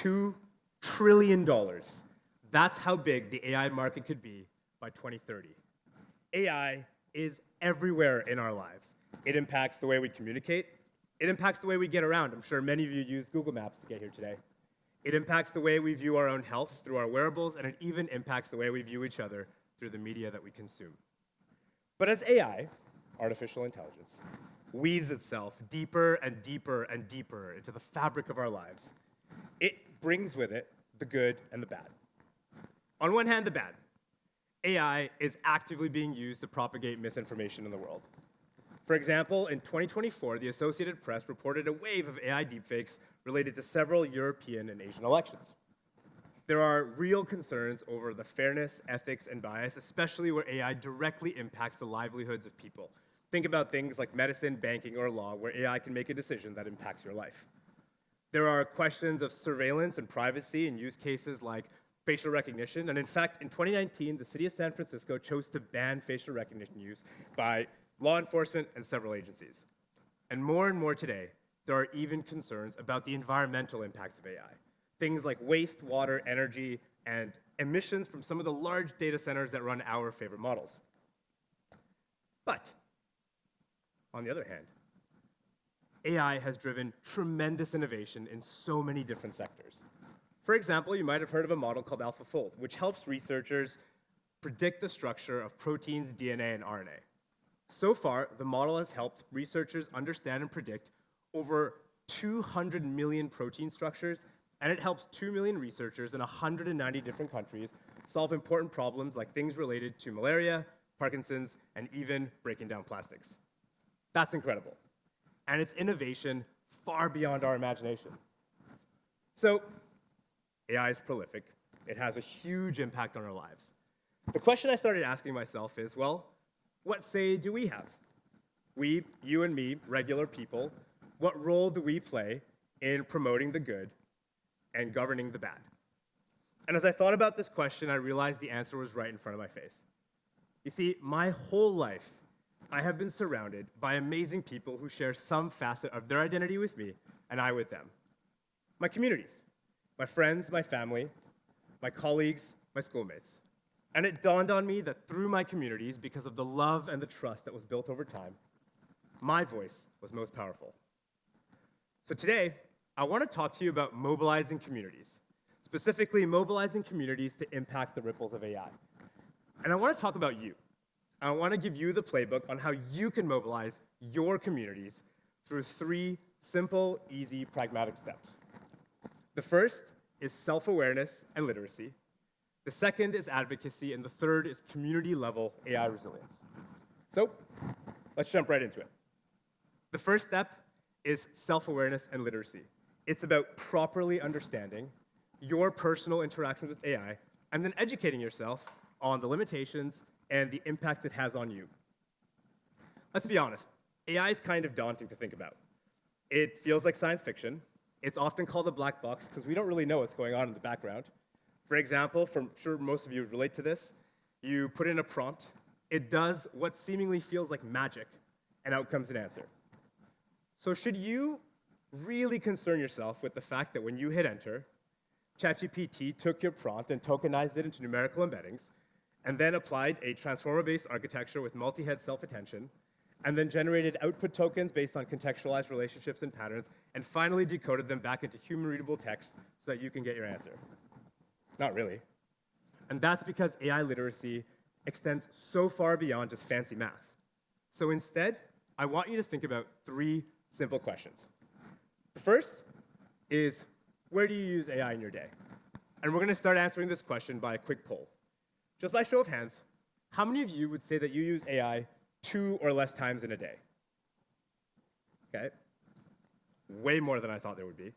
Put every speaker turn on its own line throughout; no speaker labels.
$2 trillion. That's how big the AI market could be by 2030. AI is everywhere in our lives. It impacts the way we communicate. It impacts the way we get around. I'm sure many of you use Google Maps to get here today. It impacts the way we view our own health through our wearables, and it even impacts the way we view each other through the media that we consume. But as AI, artificial intelligence, weaves itself deeper and deeper and deeper into the fabric of our lives, it brings with it the good and the bad. On one hand, the bad. AI is actively being used to propagate misinformation in the world. For example, in 2024, the Associated Press reported a wave of AI deepfakes related to several European and Asian elections. There are real concerns over the fairness, ethics, and bias, especially where AI directly impacts the livelihoods of people. Think about things like medicine, banking, or law, where AI can make a decision that impacts your life. There are questions of surveillance and privacy in use cases like facial recognition, and in fact, in 2019, the city of San Francisco chose to ban facial recognition use by law enforcement and several agencies. And more today, there are even concerns about the environmental impacts of AI. Things like waste, water, energy, and emissions from some of the large data centers that run our favorite models. But, on the other hand, AI has driven tremendous innovation in so many different sectors. For example, you might have heard of a model called AlphaFold, which helps researchers predict the structure of proteins, DNA, and RNA. So far, the model has helped researchers understand and predict over 200 million protein structures, and it helps 2 million researchers in 190 different countries solve important problems like things related to malaria, Parkinson's, and even breaking down plastics. That's incredible. And it's innovation far beyond our imagination. So, AI is prolific. It has a huge impact on our lives. The question I started asking myself is, well, what say do we have? We, you and me, regular people, what role do we play in promoting the good and governing the bad? And as I thought about this question, I realized the answer was right in front of my face. You see, my whole life, I have been surrounded by amazing people who share some facet of their identity with me, and I with them. My communities, my friends, my family, my colleagues, my schoolmates. And it dawned on me that through my communities, because of the love and the trust that was built over time, my voice was most powerful. So today, I want to talk to you about mobilizing communities, specifically mobilizing communities to impact the ripples of AI. And I want to talk about you. I want to give you the playbook on how you can mobilize your communities through 3 simple, easy, pragmatic steps. The first is self-awareness and literacy. The second is advocacy, and the third is community-level AI resilience. So, let's jump right into it. The first step is self-awareness and literacy. It's about properly understanding your personal interactions with AI and then educating yourself on the limitations and the impact it has on you. Let's be honest, AI is kind of daunting to think about. It feels like science fiction. It's often called a black box because we don't really know what's going on in the background. For example, I'm sure most of you would relate to this. You put in a prompt. It does what seemingly feels like magic, and out comes an answer. So should you really concern yourself with the fact that when you hit enter, ChatGPT took your prompt and tokenized it into numerical embeddings, and then applied a transformer-based architecture with multi-head self-attention, and then generated output tokens based on contextualized relationships and patterns, and finally decoded them back into human-readable text so that you can get your answer? Not really. And that's because AI literacy extends so far beyond just fancy math. So instead, I want you to think about 3 simple questions. The first is, where do you use AI in your day? And we're going to start answering this question by a quick poll. Just by show of hands, how many of you would say that you use AI 2 or less times in a day? Okay. Way more than I thought there would be.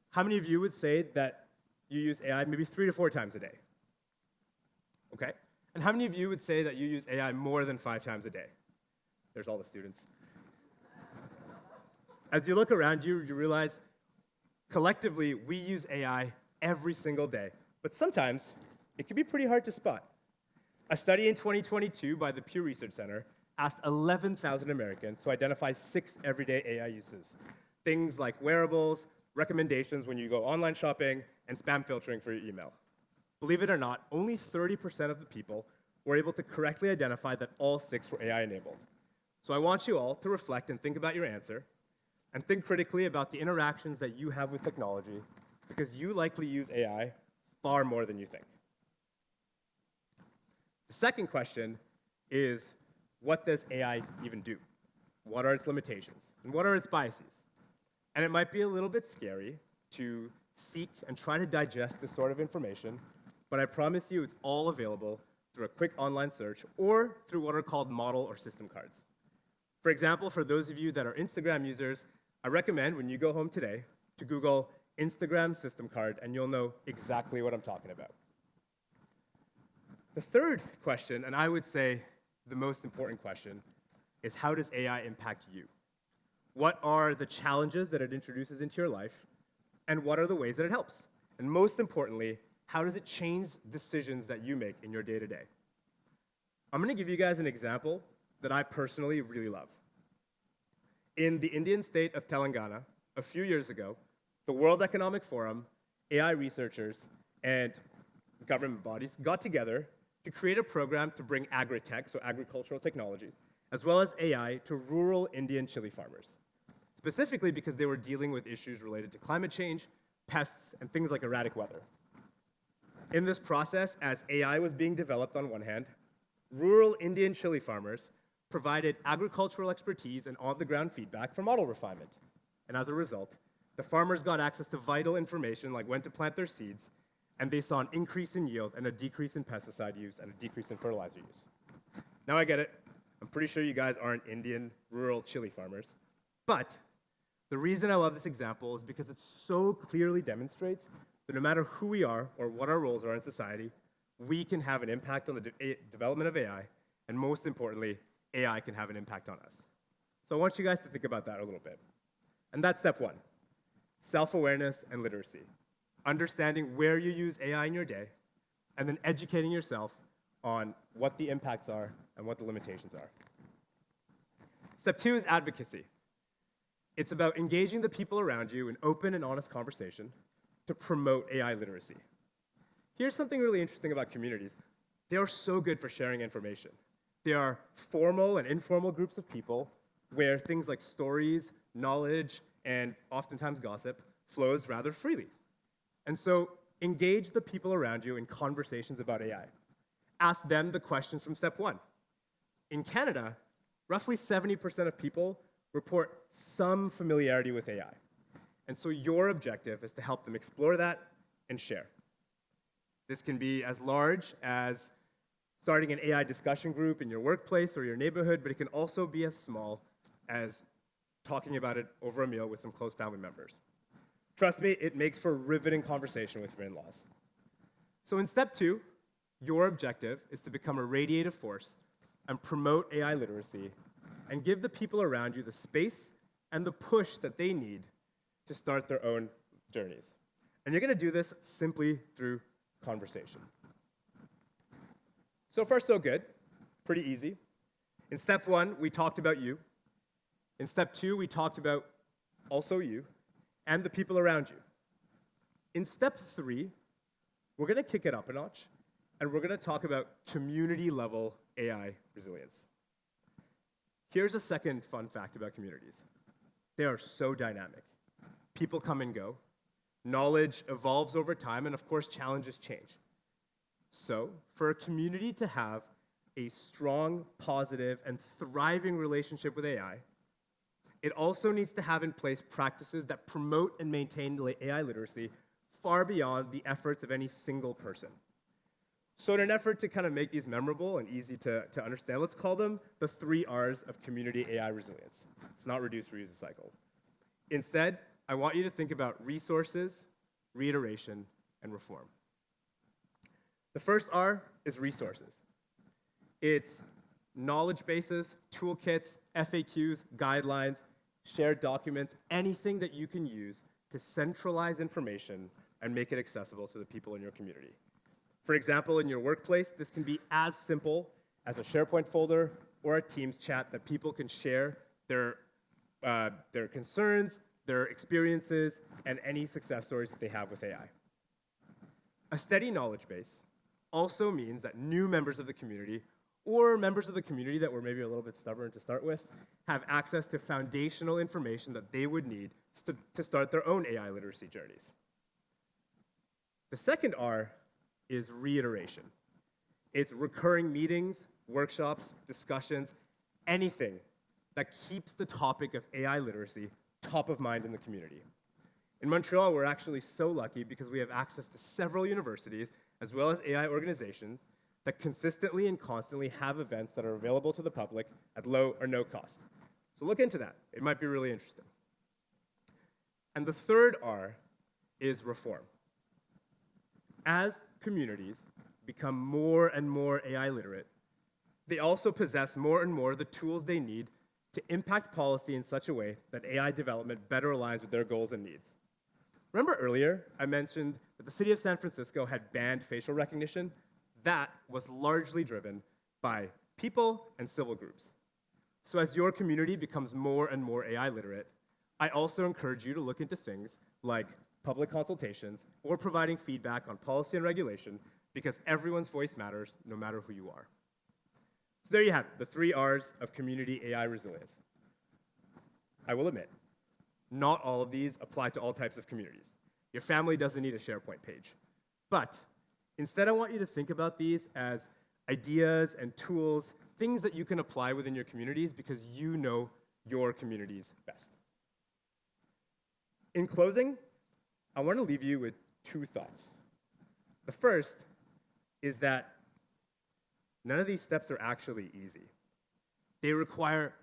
How many of you would say that you use AI maybe 3 to 4 times a day? Okay. And how many of you would say that you use AI more than 5 times a day? There's all the students. As you look around you, you realize collectively we use AI every single day. But sometimes it can be pretty hard to spot. A study in 2022 by the Pew Research Center asked 11,000 Americans to identify 6 everyday AI uses. Things like wearables, recommendations when you go online shopping, and spam filtering for your email. Believe it or not, only 30% of the people were able to correctly identify that all 6 were AI-enabled. So I want you all to reflect and think about your answer, and think critically about the interactions that you have with technology, because you likely use AI far more than you think. The second question is, what does AI even do? What are its limitations? And what are its biases? And it might be a little bit scary to seek and try to digest this sort of information, but I promise you it's all available through a quick online search or through what are called model or system cards. For example, for those of you that are Instagram users, I recommend when you go home today to Google Instagram system card, and you'll know exactly what I'm talking about. The third question, and I would say the most important question, is how does AI impact you? What are the challenges that it introduces into your life, and what are the ways that it helps? And most importantly, how does it change decisions that you make in your day-to-day? I'm going to give you guys an example that I personally really love. In the Indian state of Telangana, a few years ago, the World Economic Forum, AI researchers, and government bodies got together to create a program to bring agri-tech, so agricultural technologies, as well as AI to rural Indian chili farmers, specifically because they were dealing with issues related to climate change, pests, and things like erratic weather. In this process, as AI was being developed on one hand, rural Indian chili farmers provided agricultural expertise and on-the-ground feedback for model refinement. And as a result, the farmers got access to vital information like when to plant their seeds, and they saw an increase in yield and a decrease in pesticide use and a decrease in fertilizer use. Now I get it. I'm pretty sure you guys aren't Indian rural chili farmers. But the reason I love this example is because it so clearly demonstrates that no matter who we are or what our roles are in society, we can have an impact on the development of AI, and most importantly, AI can have an impact on us. So I want you guys to think about that a little bit. And that's step one, self-awareness and literacy. Understanding where you use AI in your day, and then educating yourself on what the impacts are and what the limitations are. Step two is advocacy. It's about engaging the people around you in open and honest conversation to promote AI literacy. Here's something really interesting about communities. They are so good for sharing information. They are formal and informal groups of people where things like stories, knowledge, and oftentimes gossip flows rather freely. And so engage the people around you in conversations about AI. Ask them the questions from step one. In Canada, roughly 70% of people report some familiarity with AI. And so your objective is to help them explore that and share. This can be as large as starting an AI discussion group in your workplace or your neighborhood, but it can also be as small as talking about it over a meal with some close family members. Trust me, it makes for riveting conversation with your in-laws. So in step two, your objective is to become a radiative force and promote AI literacy and give the people around you the space and the push that they need to start their own journeys. And you're going to do this simply through conversation. So far, so good. Pretty easy. In step one, we talked about you. In step two, we talked about also you and the people around you. In step three, we're going to kick it up a notch, and we're going to talk about community-level AI resilience. Here's a second fun fact about communities. They are so dynamic. People come and go. Knowledge evolves over time, and of course, challenges change. So, for a community to have a strong, positive, and thriving relationship with AI, it also needs to have in place practices that promote and maintain AI literacy far beyond the efforts of any single person. So in an effort to kind of make these memorable and easy to understand, let's call them the 3 R's of community AI resilience. It's not reduce, reuse, recycle. Instead, I want you to think about resources, reiteration, and reform. The first R is resources. It's knowledge bases, toolkits, FAQs, guidelines, shared documents, anything that you can use to centralize information and make it accessible to the people in your community. For example, in your workplace, this can be as simple as a SharePoint folder or a Teams chat that people can share their concerns, their experiences, and any success stories that they have with AI. A steady knowledge base also means that new members of the community, or members of the community that were maybe a little bit stubborn to start with, have access to foundational information that they would need to start their own AI literacy journeys. The second R is reiteration. It's recurring meetings, workshops, discussions, anything that keeps the topic of AI literacy top of mind in the community. In Montreal, we're actually so lucky because we have access to several universities, as well as AI organizations, that consistently and constantly have events that are available to the public at low or no cost. So look into that. It might be really interesting. And the third R is reform. As communities become more and more AI literate, they also possess more and more the tools they need to impact policy in such a way that AI development better aligns with their goals and needs. Remember earlier, I mentioned that the city of San Francisco had banned facial recognition? That was largely driven by people and civil groups. So as your community becomes more and more AI literate, I also encourage you to look into things like public consultations or providing feedback on policy and regulation, because everyone's voice matters no matter who you are. So there you have it, the 3 R's of community AI resilience. I will admit, not all of these apply to all types of communities. Your family doesn't need a SharePoint page. But instead, I want you to think about these as ideas and tools, things that you can apply within your communities because you know your communities best. In closing, I want to leave you with 2 thoughts. The first is that none of these steps are actually easy. They require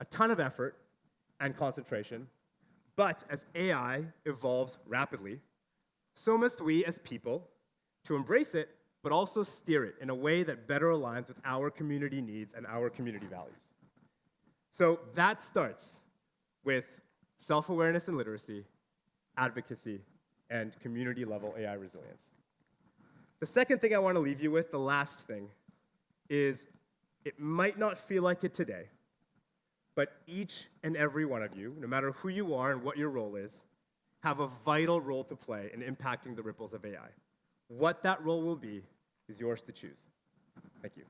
a ton of effort and concentration, but as AI evolves rapidly, so must we as people to embrace it, but also steer it in a way that better aligns with our community needs and our community values. So that starts with self-awareness and literacy, advocacy, and community-level AI resilience. The second thing I want to leave you with, the last thing, is it might not feel like it today, but each and every one of you, no matter who you are and what your role is, have a vital role to play in impacting the ripples of AI. What that role will be is yours to choose. Thank you.